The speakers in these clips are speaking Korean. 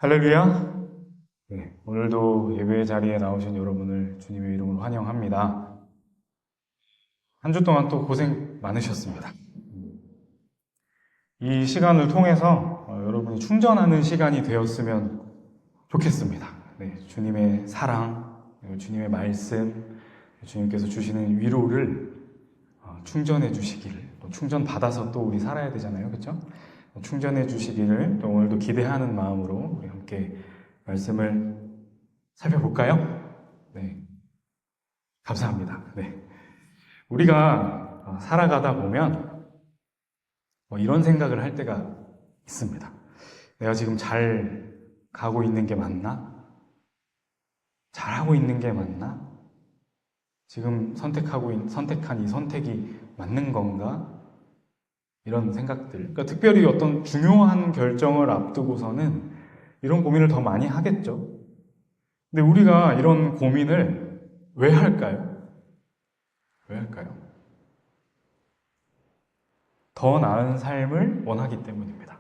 할렐루야. 네, 오늘도 예배 자리에 나오신 여러분을 주님의 이름으로 환영합니다. 한 주 동안 또 고생 많으셨습니다. 이 시간을 통해서 여러분이 충전하는 시간이 되었으면 좋겠습니다. 네, 주님의 사랑, 주님의 말씀, 주님께서 주시는 위로를 충전해 주시기를, 또 충전 받아서 또 우리 살아야 되잖아요, 그렇죠? 충전해 주시기를 또 오늘도 기대하는 마음으로 우리 함께 말씀을 살펴볼까요? 네, 감사합니다. 네, 우리가 살아가다 보면 이런 생각을 할 때가 있습니다. 내가 지금 잘 가고 있는 게 맞나? 잘하고 있는 게 맞나? 지금 선택한 이 선택이 맞는 건가? 이런 생각들. 그러니까 특별히 어떤 중요한 결정을 앞두고서는 이런 고민을 더 많이 하겠죠. 근데 우리가 이런 고민을 왜 할까요? 왜 할까요? 더 나은 삶을 원하기 때문입니다.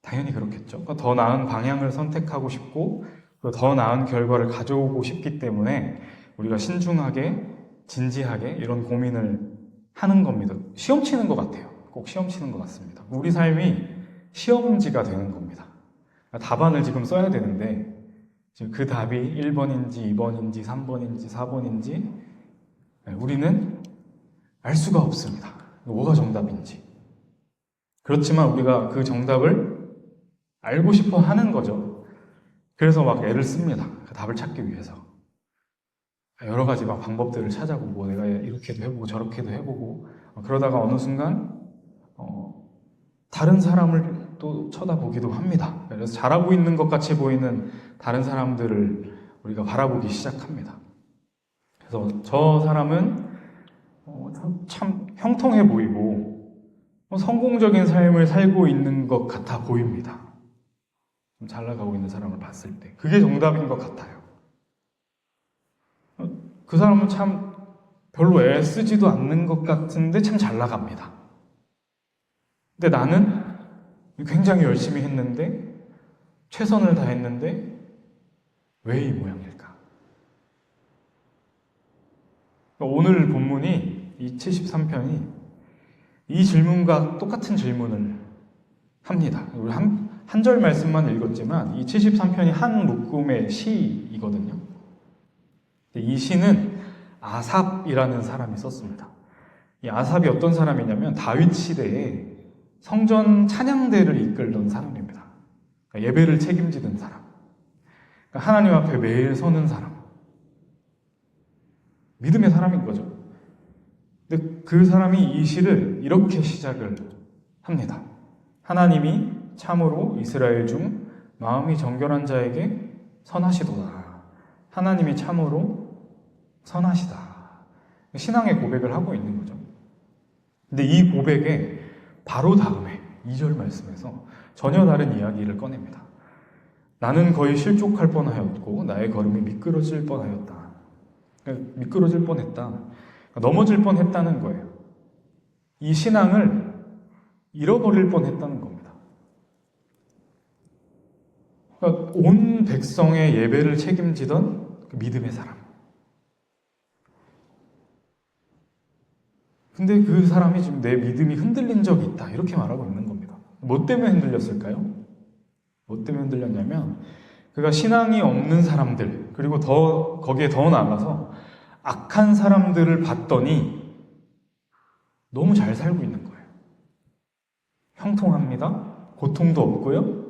당연히 그렇겠죠. 그러니까 더 나은 방향을 선택하고 싶고 더 나은 결과를 가져오고 싶기 때문에 우리가 신중하게, 진지하게 이런 고민을 하는 겁니다. 시험 치는 것 같아요. 꼭 시험 치는 것 같습니다. 우리 삶이 시험지가 되는 겁니다. 답안을 지금 써야 되는데 지금 그 답이 1번인지 2번인지 3번인지 4번인지 우리는 알 수가 없습니다. 뭐가 정답인지. 그렇지만 우리가 그 정답을 알고 싶어 하는 거죠. 그래서 막 애를 씁니다. 그 답을 찾기 위해서. 여러 가지 막 방법들을 찾아보고 내가 이렇게도 해보고 저렇게도 해보고 그러다가 어느 순간 다른 사람을 또 쳐다보기도 합니다. 그래서 잘하고 있는 것 같이 보이는 다른 사람들을 우리가 바라보기 시작합니다. 그래서 저 사람은 참 형통해 보이고 성공적인 삶을 살고 있는 것 같아 보입니다. 좀 잘 나가고 있는 사람을 봤을 때 그게 정답인 것 같아요. 그 사람은 참 별로 애쓰지도 않는 것 같은데 참 잘 나갑니다. 근데 나는 굉장히 열심히 했는데 최선을 다했는데 왜 이 모양일까? 오늘 본문이 이 73편이 이 질문과 똑같은 질문을 합니다. 우리 한 절 말씀만 읽었지만 이 73편이 한 묶음의 시이거든요. 이 시는 아삽이라는 사람이 썼습니다. 이 아삽이 어떤 사람이냐면 다윗 시대에 성전 찬양대를 이끌던 사람입니다. 그러니까 예배를 책임지던 사람. 그러니까 하나님 앞에 매일 서는 사람. 믿음의 사람인 거죠. 근데 그 사람이 이 시를 이렇게 시작을 합니다. 하나님이 참으로 이스라엘 중 마음이 정결한 자에게 선하시도다. 하나님이 참으로 선하시다. 신앙의 고백을 하고 있는 거죠. 근데 이 고백에 바로 다음에 2절 말씀에서 전혀 다른 이야기를 꺼냅니다. 나는 거의 실족할 뻔하였고 나의 걸음이 미끄러질 뻔하였다. 그러니까 미끄러질 뻔했다. 그러니까 넘어질 뻔했다는 거예요. 이 신앙을 잃어버릴 뻔했다는 겁니다. 그러니까 온 백성의 예배를 책임지던 그 믿음의 사람. 근데 그 사람이 지금 내 믿음이 흔들린 적이 있다. 이렇게 말하고 있는 겁니다. 뭐 때문에 흔들렸을까요? 뭐 때문에 흔들렸냐면 그가 신앙이 없는 사람들 그리고 거기에 더 나아가서 악한 사람들을 봤더니 너무 잘 살고 있는 거예요. 형통합니다. 고통도 없고요.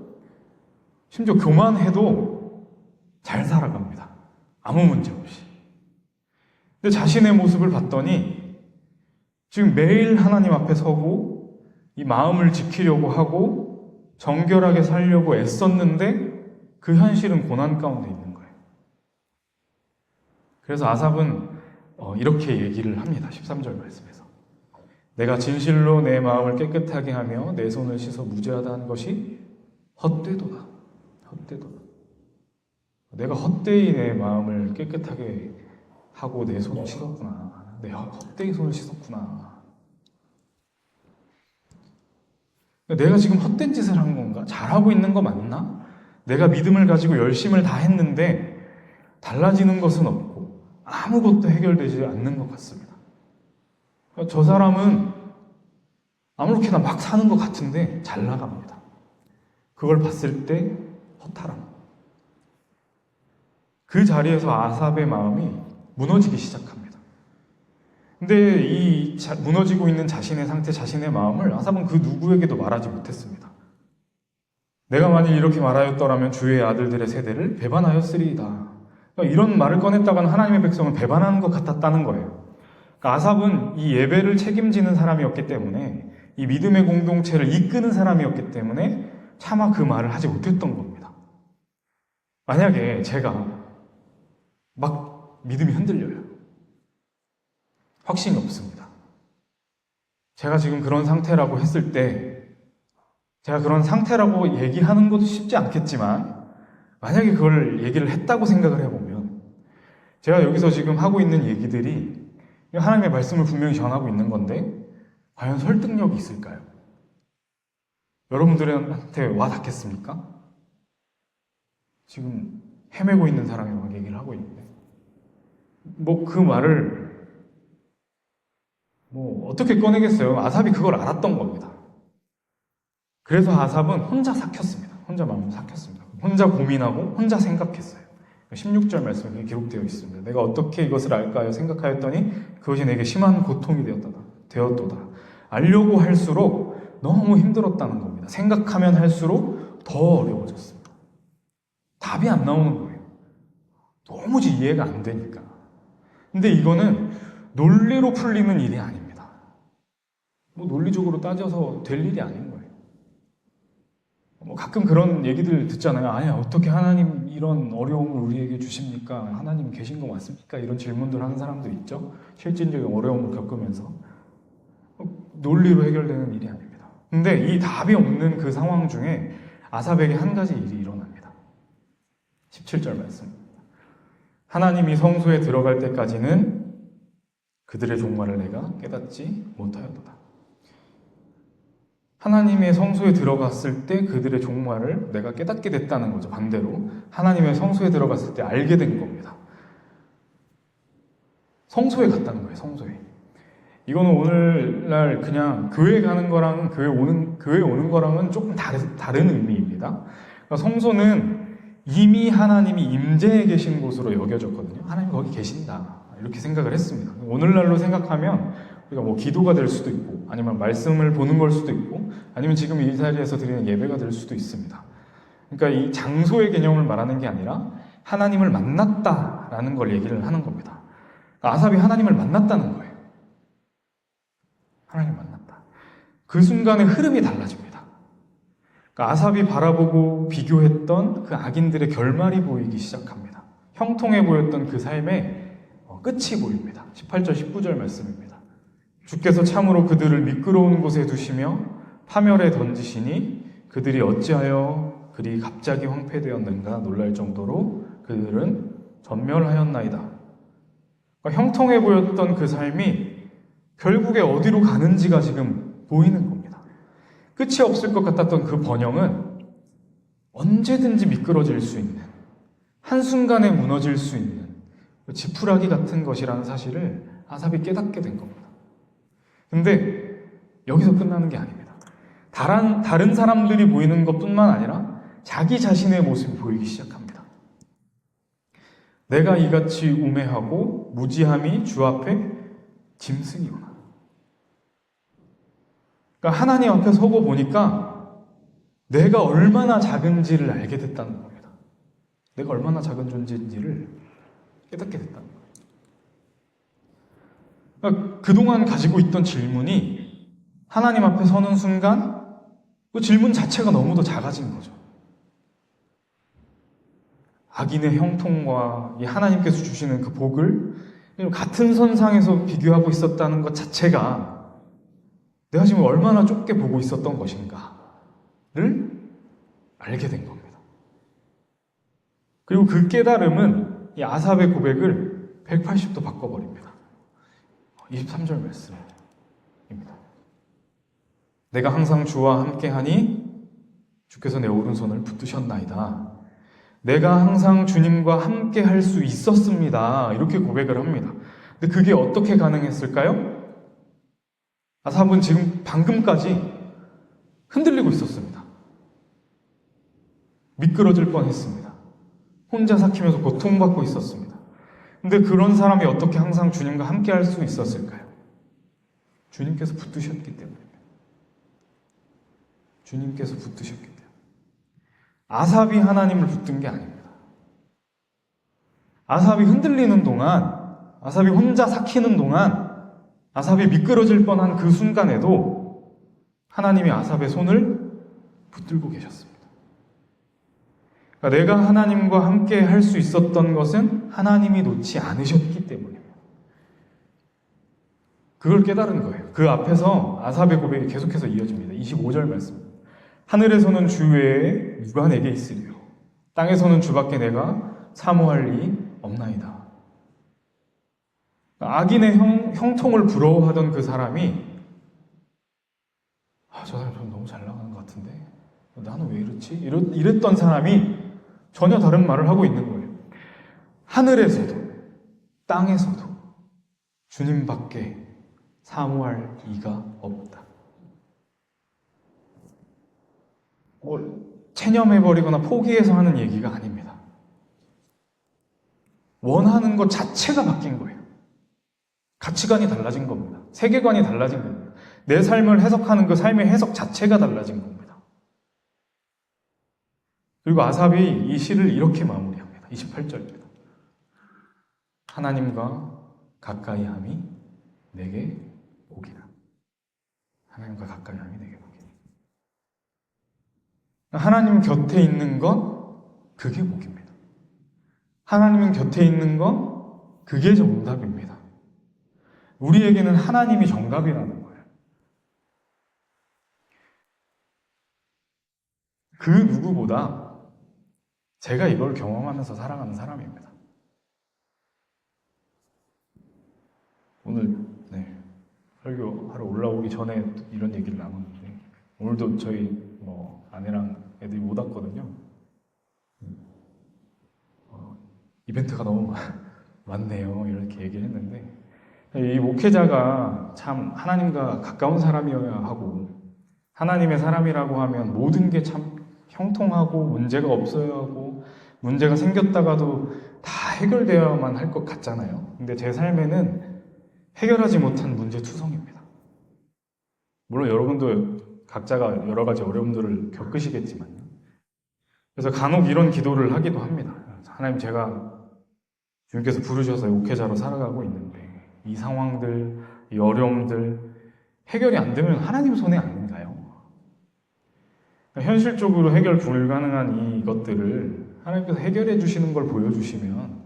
심지어 교만해도 잘 살아갑니다. 아무 문제 없이. 근데 자신의 모습을 봤더니 지금 매일 하나님 앞에 서고 이 마음을 지키려고 하고 정결하게 살려고 애썼는데 그 현실은 고난 가운데 있는 거예요. 그래서 아삽은 이렇게 얘기를 합니다. 13절 말씀에서. 내가 진실로 내 마음을 깨끗하게 하며 내 손을 씻어 무죄하다 한 것이 헛되도다. 헛되도다. 내가 헛되이 내 마음을 깨끗하게 하고 내 손을 씻었구나. 내가 헛되이 손을 씻었구나. 내가 지금 헛된 짓을 한 건가? 잘하고 있는 거 맞나? 내가 믿음을 가지고 열심을 다 했는데 달라지는 것은 없고 아무것도 해결되지 않는 것 같습니다. 저 사람은 아무렇게나 막 사는 것 같은데 잘 나갑니다. 그걸 봤을 때 허탈함. 그 자리에서 아삽의 마음이 무너지기 시작합니다. 근데 이 무너지고 있는 자신의 상태, 자신의 마음을 아삽은 그 누구에게도 말하지 못했습니다. 내가 만일 이렇게 말하였더라면 주의 아들들의 세대를 배반하였으리이다. 그러니까 이런 말을 꺼냈다가는 하나님의 백성을 배반하는 것 같았다는 거예요. 그러니까 아삽은 이 예배를 책임지는 사람이었기 때문에, 이 믿음의 공동체를 이끄는 사람이었기 때문에 차마 그 말을 하지 못했던 겁니다. 만약에 제가 막 믿음이 흔들려요. 확신이 없습니다. 제가 지금 그런 상태라고 했을 때, 제가 그런 상태라고 얘기하는 것도 쉽지 않겠지만, 만약에 그걸 얘기를 했다고 생각을 해보면, 제가 여기서 지금 하고 있는 얘기들이 하나님의 말씀을 분명히 전하고 있는 건데, 과연 설득력이 있을까요? 여러분들한테 와 닿겠습니까? 지금 헤매고 있는 사람이 막 얘기를 하고 있는데, 그 말을 어떻게 꺼내겠어요? 아삽이 그걸 알았던 겁니다. 그래서 아삽은 혼자 삭혔습니다. 혼자 마음을 삭혔습니다. 혼자 고민하고 혼자 생각했어요. 16절 말씀에 기록되어 있습니다. 내가 어떻게 이것을 알까요? 생각하였더니 그것이 내게 심한 고통이 되었도다. 알려고 할수록 너무 힘들었다는 겁니다. 생각하면 할수록 더 어려워졌습니다. 답이 안 나오는 거예요. 도무지 이해가 안 되니까. 근데 이거는 논리로 풀리는 일이 아닙니다. 논리적으로 따져서 될 일이 아닌 거예요. 가끔 그런 얘기들 듣잖아요. 아니, 어떻게 하나님 이런 어려움을 우리에게 주십니까? 하나님 계신 거 맞습니까? 이런 질문들 하는 사람도 있죠. 실질적인 어려움을 겪으면서. 논리로 해결되는 일이 아닙니다. 근데 이 답이 없는 그 상황 중에 아삽에게 한 가지 일이 일어납니다. 17절 말씀입니다. 하나님이 성소에 들어갈 때까지는 그들의 종말을 내가 깨닫지 못하였도다. 하나님의 성소에 들어갔을 때 그들의 종말을 내가 깨닫게 됐다는 거죠. 반대로 하나님의 성소에 들어갔을 때 알게 된 겁니다. 성소에 갔다는 거예요. 성소에. 이거는 오늘날 그냥 교회 가는 거랑 교회 오는 거랑은 조금 다른 의미입니다. 그러니까 성소는 이미 하나님이 임재해 계신 곳으로 여겨졌거든요. 하나님이 거기 계신다. 이렇게 생각을 했습니다. 오늘날로 생각하면 우리가 기도가 될 수도 있고, 아니면 말씀을 보는 걸 수도 있고, 아니면 지금 이 자리에서 드리는 예배가 될 수도 있습니다. 그러니까 이 장소의 개념을 말하는 게 아니라 하나님을 만났다라는 걸 얘기를 하는 겁니다. 그러니까 아삽이 하나님을 만났다는 거예요. 하나님 만났다. 그 순간에 흐름이 달라집니다. 그러니까 아삽이 바라보고 비교했던 그 악인들의 결말이 보이기 시작합니다. 형통해 보였던 그 삶의 끝이 보입니다. 18절, 19절 말씀입니다. 주께서 참으로 그들을 미끄러운 곳에 두시며 파멸에 던지시니 그들이 어찌하여 그리 갑자기 황폐되었는가 놀랄 정도로 그들은 전멸하였나이다. 그러니까 형통해 보였던 그 삶이 결국에 어디로 가는지가 지금 보이는 겁니다. 끝이 없을 것 같았던 그 번영은 언제든지 미끄러질 수 있는, 한순간에 무너질 수 있는 지푸라기 같은 것이라는 사실을 아삽이 깨닫게 된 겁니다. 근데 여기서 끝나는 게 아닙니다. 다른 사람들이 보이는 것뿐만 아니라 자기 자신의 모습이 보이기 시작합니다. 내가 이같이 우매하고 무지함이 주 앞에 짐승이구나. 그러니까 하나님 앞에 서고 보니까 내가 얼마나 작은지를 알게 됐다는 겁니다. 내가 얼마나 작은 존재인지를 깨닫게 됐다는 거예요. 그러니까 그동안 가지고 있던 질문이 하나님 앞에 서는 순간 그 질문 자체가 너무도 작아진 거죠. 악인의 형통과 이 하나님께서 주시는 그 복을 같은 선상에서 비교하고 있었다는 것 자체가 내가 지금 얼마나 좁게 보고 있었던 것인가를 알게 된 겁니다. 그리고 그 깨달음은 이 아삽의 고백을 180도 바꿔버립니다. 23절 말씀입니다. 내가 항상 주와 함께하니 주께서 내 오른손을 붙드셨나이다. 내가 항상 주님과 함께 할 수 있었습니다. 이렇게 고백을 합니다. 근데 그게 어떻게 가능했을까요? 아삽은 지금 방금까지 흔들리고 있었습니다. 미끄러질 뻔했습니다. 혼자 삭히면서 고통받고 있었습니다. 근데 그런 사람이 어떻게 항상 주님과 함께 할 수 있었을까요? 주님께서 붙드셨기 때문입니다. 주님께서 붙드셨기 때문에. 아삽이 하나님을 붙든 게 아닙니다. 아삽이 흔들리는 동안, 아삽이 혼자 삭히는 동안, 아삽이 미끄러질 뻔한 그 순간에도 하나님이 아삽의 손을 붙들고 계셨습니다. 그러니까 내가 하나님과 함께 할 수 있었던 것은 하나님이 놓지 않으셨기 때문입니다. 그걸 깨달은 거예요. 그 앞에서 아삽의 고백이 계속해서 이어집니다. 25절 말씀. 하늘에서는 주 외에 누가 내게 있으리요? 땅에서는 주밖에 내가 사모할 리 없나이다. 악인의 형통을 부러워하던 그 사람이 저 사람 좀 너무 잘 나가는 것 같은데 나는 왜 이렇지? 이랬던 사람이 전혀 다른 말을 하고 있는 거예요. 하늘에서도 땅에서도 주님밖에 사모할 이가 없다. 체념해버리거나 포기해서 하는 얘기가 아닙니다. 원하는 것 자체가 바뀐 거예요. 가치관이 달라진 겁니다. 세계관이 달라진 겁니다. 내 삶을 해석하는 그 삶의 해석 자체가 달라진 겁니다. 그리고 아삽이 이 시를 이렇게 마무리합니다. 28절입니다. 하나님과 가까이함이 내게 복이라. 하나님과 가까이함이 내게 복이라. 하나님 곁에 있는 건 그게 복입니다. 하나님 곁에 있는 건 그게 정답입니다. 우리에게는 하나님이 정답이라는 거예요. 그 누구보다 제가 이걸 경험하면서 살아가는 사람입니다. 오늘 설교하러 올라오기 전에 이런 얘기를 나눴는데 오늘도 저희 아내랑 애들이 못 왔거든요. 이벤트가 너무 많네요. 이렇게 얘기를 했는데 이 목회자가 참 하나님과 가까운 사람이어야 하고 하나님의 사람이라고 하면 모든 게 참 형통하고 문제가 없어야 하고 문제가 생겼다가도 다 해결되어야만 할 것 같잖아요. 근데 제 삶에는 해결하지 못한 문제투성입니다. 물론 여러분도 각자가 여러 가지 어려움들을 겪으시겠지만요. 그래서 간혹 이런 기도를 하기도 합니다. 하나님, 제가 주님께서 부르셔서 목회자로 살아가고 있는데 이 상황들, 이 어려움들 해결이 안 되면 하나님 손에 아닌가요? 현실적으로 해결 불가능한 이것들을 하나님께서 해결해 주시는 걸 보여주시면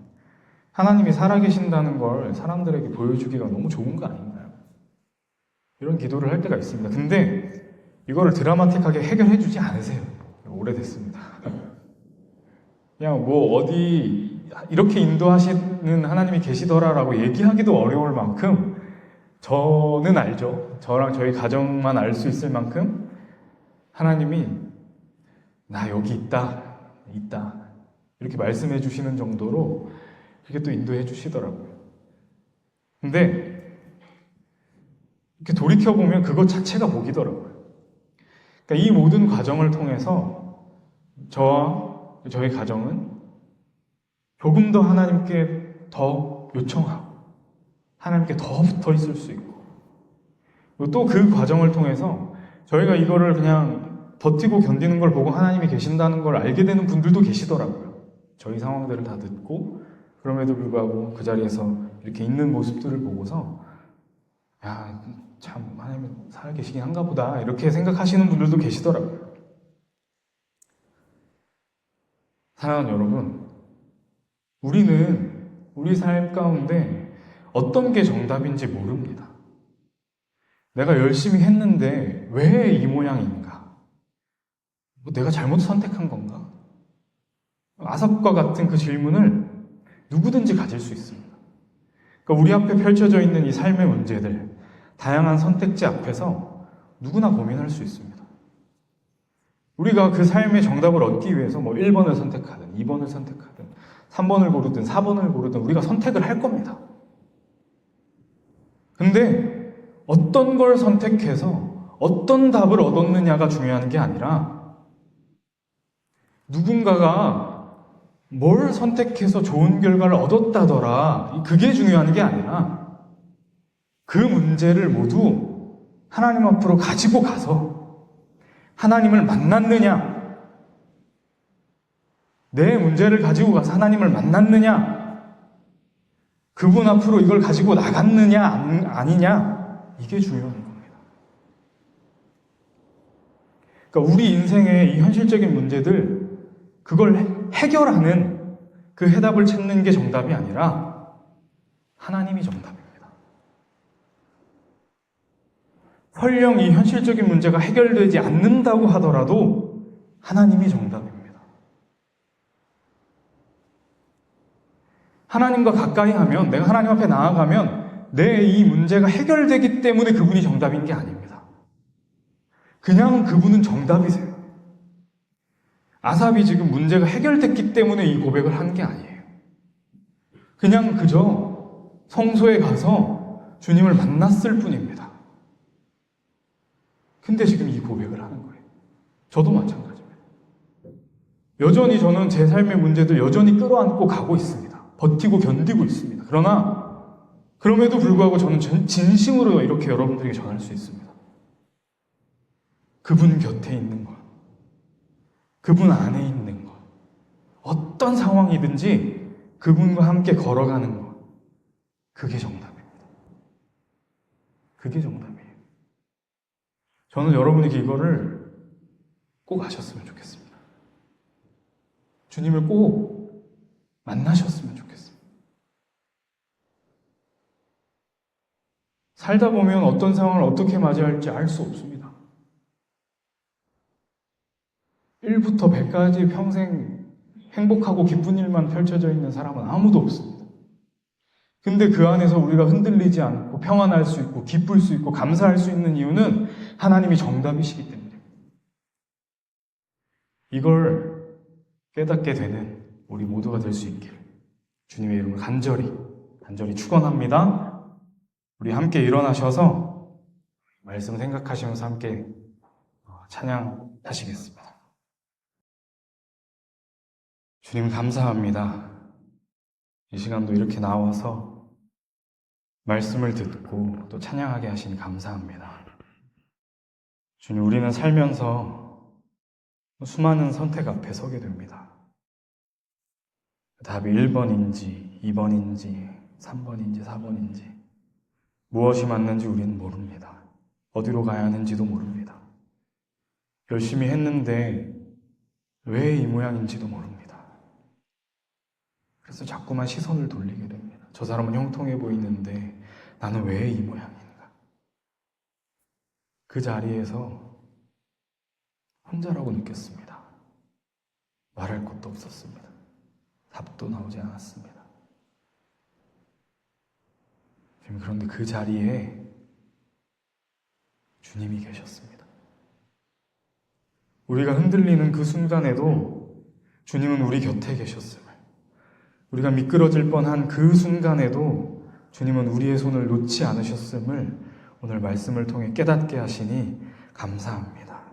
하나님이 살아계신다는 걸 사람들에게 보여주기가 너무 좋은 거 아닌가요? 이런 기도를 할 때가 있습니다. 근데 이거를 드라마틱하게 해결해 주지 않으세요. 오래됐습니다. 그냥 어디 이렇게 인도하시는 하나님이 계시더라라고 얘기하기도 어려울 만큼 저는 알죠. 저랑 저희 가정만 알 수 있을 만큼 하나님이 나 여기 있다 이렇게 말씀해 주시는 정도로 이렇게 또 인도해 주시더라고요. 근데 이렇게 돌이켜보면 그것 자체가 복이더라고요. 그러니까 이 모든 과정을 통해서 저와 저희 가정은 조금 더 하나님께 더 요청하고 하나님께 더 붙어 있을 수 있고 또 그 과정을 통해서 저희가 이거를 그냥 버티고 견디는 걸 보고 하나님이 계신다는 걸 알게 되는 분들도 계시더라고요. 저희 상황들을 다 듣고 그럼에도 불구하고 그 자리에서 이렇게 있는 모습들을 보고서 참 하나님은 살아계시긴 한가 보다 이렇게 생각하시는 분들도 계시더라고요. 사랑하는 여러분, 우리는 우리 삶 가운데 어떤 게 정답인지 모릅니다. 내가 열심히 했는데 왜 이 모양인가? 내가 잘못 선택한 건가? 아삽과 같은 그 질문을 누구든지 가질 수 있습니다. 그러니까 우리 앞에 펼쳐져 있는 이 삶의 문제들, 다양한 선택지 앞에서 누구나 고민할 수 있습니다. 우리가 그 삶의 정답을 얻기 위해서 뭐 1번을 선택하든 2번을 선택하든 3번을 고르든 4번을 고르든 우리가 선택을 할 겁니다. 근데 어떤 걸 선택해서 어떤 답을 얻었느냐가 중요한 게 아니라 누군가가 뭘 선택해서 좋은 결과를 얻었다더라, 그게 중요한 게 아니라 그 문제를 모두 하나님 앞으로 가지고 가서 하나님을 만났느냐, 내 문제를 가지고 가서 하나님을 만났느냐, 그분 앞으로 이걸 가지고 나갔느냐 아니냐, 이게 중요한 겁니다. 그러니까 우리 인생의 이 현실적인 문제들, 그걸 해결하는 그 해답을 찾는 게 정답이 아니라 하나님이 정답입니다. 설령 이 현실적인 문제가 해결되지 않는다고 하더라도 하나님이 정답입니다. 하나님과 가까이 하면, 내가 하나님 앞에 나아가면 내 이 문제가 해결되기 때문에 그분이 정답인 게 아닙니다. 그냥 그분은 정답이세요. 아삽이 지금 문제가 해결됐기 때문에 이 고백을 한 게 아니에요. 그냥 그저 성소에 가서 주님을 만났을 뿐입니다. 근데 지금 이 고백을 하는 거예요. 저도 마찬가지입니다. 여전히 저는 제 삶의 문제들 여전히 끌어안고 가고 있습니다. 버티고 견디고 있습니다. 그러나 그럼에도 불구하고 저는 진심으로 이렇게 여러분들에게 전할 수 있습니다. 그분 곁에 있는 것, 그분 안에 있는 것, 어떤 상황이든지 그분과 함께 걸어가는 것, 그게 정답입니다. 그게 정답이에요. 저는 여러분에게 이거를 꼭 아셨으면 좋겠습니다. 주님을 꼭 만나셨으면 좋겠습니다. 살다 보면 어떤 상황을 어떻게 맞이해야 할지 알 수 없습니다. 1부터 100까지 평생 행복하고 기쁜 일만 펼쳐져 있는 사람은 아무도 없습니다. 근데 그 안에서 우리가 흔들리지 않고 평안할 수 있고 기쁠 수 있고 감사할 수 있는 이유는 하나님이 정답이시기 때문입니다. 이걸 깨닫게 되는 우리 모두가 될 수 있기를 주님의 이름으로 간절히 축원합니다. 우리 함께 일어나셔서 말씀 생각하시면서 함께 찬양하시겠습니다. 주님 감사합니다. 이 시간도 이렇게 나와서 말씀을 듣고 또 찬양하게 하시니 감사합니다. 주님, 우리는 살면서 수많은 선택 앞에 서게 됩니다. 답이 1번인지 2번인지 3번인지 4번인지 무엇이 맞는지 우리는 모릅니다. 어디로 가야 하는지도 모릅니다. 열심히 했는데 왜 이 모양인지도 모릅니다. 그래서 자꾸만 시선을 돌리게 됩니다. 저 사람은 형통해 보이는데 나는 왜 이 모양인가? 그 자리에서 혼자라고 느꼈습니다. 말할 것도 없었습니다. 답도 나오지 않았습니다. 그런데 그 자리에 주님이 계셨습니다. 우리가 흔들리는 그 순간에도 주님은 우리 곁에 계셨음을, 우리가 미끄러질 뻔한 그 순간에도 주님은 우리의 손을 놓지 않으셨음을 오늘 말씀을 통해 깨닫게 하시니 감사합니다.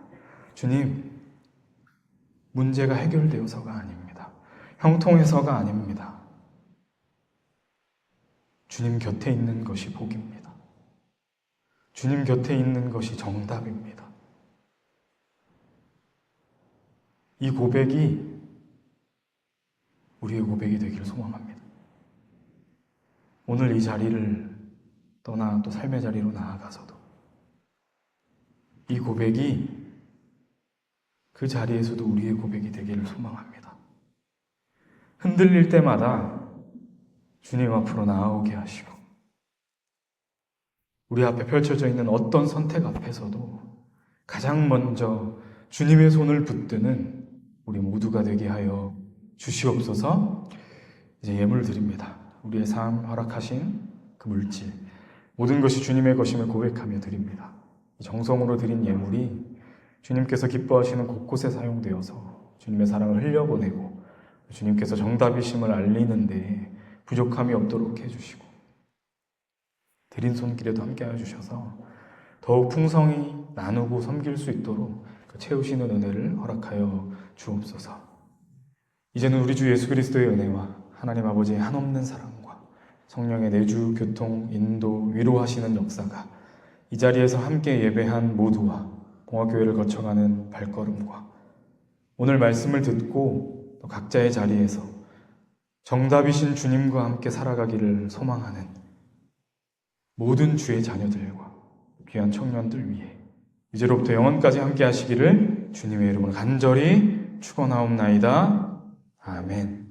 주님, 문제가 해결되어서가 아닙니다. 형통해서가 아닙니다. 주님 곁에 있는 것이 복입니다. 주님 곁에 있는 것이 정답입니다. 이 고백이 우리의 고백이 되기를 소망합니다. 오늘 이 자리를 떠나 또 삶의 자리로 나아가서도 이 고백이 그 자리에서도 우리의 고백이 되기를 소망합니다. 흔들릴 때마다 주님 앞으로 나아오게 하시고 우리 앞에 펼쳐져 있는 어떤 선택 앞에서도 가장 먼저 주님의 손을 붙드는 우리 모두가 되게 하여 주시옵소서. 이제 예물을 드립니다. 우리의 삶 허락하신 그 물질, 모든 것이 주님의 것임을 고백하며 드립니다. 이 정성으로 드린 예물이 주님께서 기뻐하시는 곳곳에 사용되어서 주님의 사랑을 흘려보내고 주님께서 정답이심을 알리는데 부족함이 없도록 해주시고 드린 손길에도 함께해 주셔서 더욱 풍성히 나누고 섬길 수 있도록 채우시는 은혜를 허락하여 주옵소서. 이제는 우리 주 예수 그리스도의 은혜와 하나님 아버지의 한없는 사랑과 성령의 내주, 교통, 인도, 위로하시는 역사가 이 자리에서 함께 예배한 모두와 봉화교회를 거쳐가는 발걸음과 오늘 말씀을 듣고 또 각자의 자리에서 정답이신 주님과 함께 살아가기를 소망하는 모든 주의 자녀들과 귀한 청년들 위해 이제로부터 영원까지 함께 하시기를 주님의 이름으로 간절히 축원하옵나이다. 아멘.